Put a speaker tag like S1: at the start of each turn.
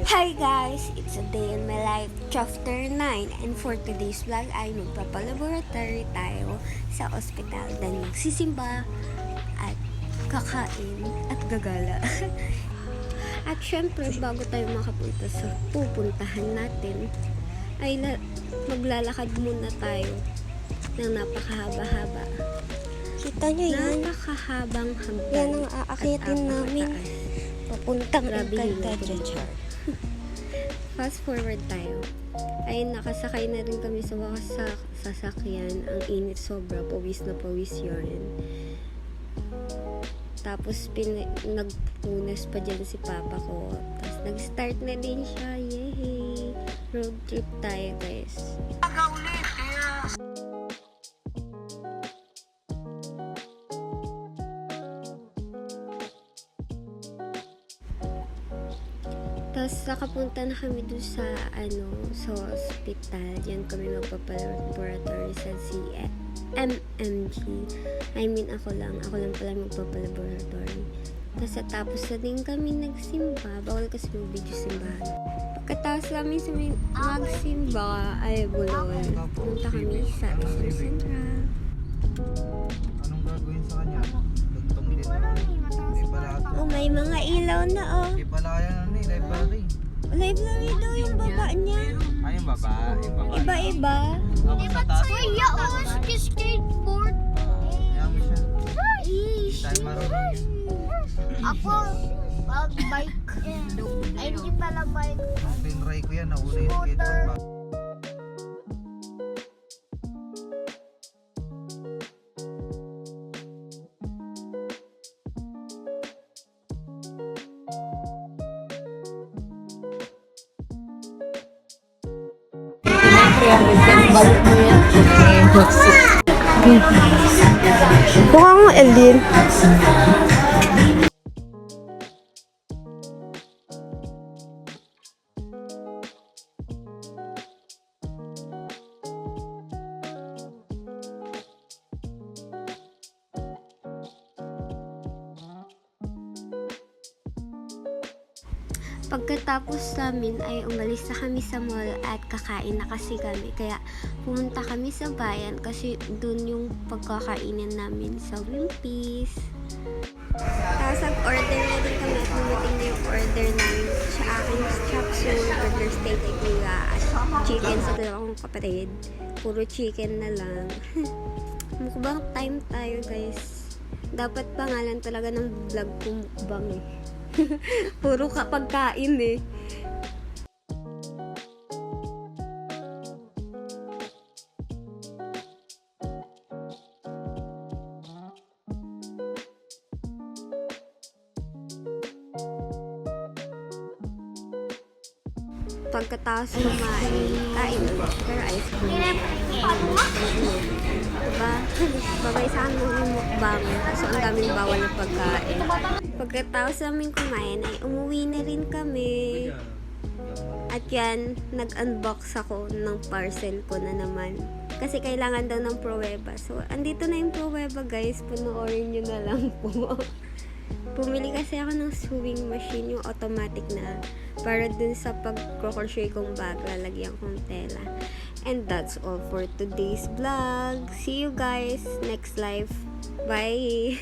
S1: Hi guys! It's a day in my life, chapter 9. And for today's vlog ay magpapalaboratory tayo sa ospital. Then magsisimba at kakain at gagala. At syempre, bago tayo makapunta sa pupuntahan natin, ay maglalakad muna tayo ng napakahaba-haba.
S2: Kita nyo yan?
S1: Napakahabang hagdan.
S2: Yan ang aakitin namin. Papuntang
S1: Encantadia.
S2: Encantadia.
S1: Fast forward tayo. Ay nakasakay na rin kami sa wakas sa sasakyan. Ang init sobra. Pawis na pawis yun. Tapos nagpunas pa dyan si papa ko. Tapos nag-start na din siya. Yay! Road trip tayo guys. Tapos nakapunta na kami dun sa sa hospital. Diyan kami magpapalaboratory sa CMMG. I mean ako lang pala magpapalaboratory. Tapos tapos na din kami nagsimba. Bawal kasi mag-video simbahan. Pagkatapos namin magsimba ay bulol. Punta kami sa SM Central.
S3: Anong gagawin sa kanya? Dugtong din. Hindi pala ito.
S2: Oh, may mga ilaw na oh.
S3: Hindi pala yan library.
S2: Library daw yung baba niya.
S3: Ay, yung baba. Yung baba.
S2: Iba-iba.
S3: Ako sa taas.
S4: Kuya, skateboard.
S3: Kaya mo siya.
S4: Ish.
S3: Tayo marunong yun.
S4: Ako, bike. Ay, hindi pala bike.
S3: Tinry ko yan. Nauna yung skateboard.
S2: Mukha akong alien.
S1: Pagkatapos namin ay umalis na kami sa mall at kakain na kasi kami. Kaya pumunta kami sa bayan kasi dun yung pagkakainan namin sa Wimpy's. Tapos nag-order na din kami at dumating na yung order namin sa aking chop suey, burger steak kay kuya at chicken sa dalawang kapatid. Puro chicken na lang. Mukbang time tayo guys. Dapat pangalan talaga ng vlog ko mukbang eh. Puro kapagkain eh. Pagkatapos kumain, kain ulit. Pero ice cream. Diba? Babay sa akin ng mukbang. So, ang daming bawal na pagkain. Pagkatapos namin kumain, ay umuwi na rin kami. At yan, nag-unbox ako ng parcel ko na naman. Kasi kailangan daw ng pruweba. So, andito na yung pruweba guys. Panoorin nyo na lang po. Bumili kasi ako ng sewing machine, yung automatic na. Para dun sa pag-crochet kong bag, lalagyan kong tela. And that's all for today's vlog. See you guys next live. Bye!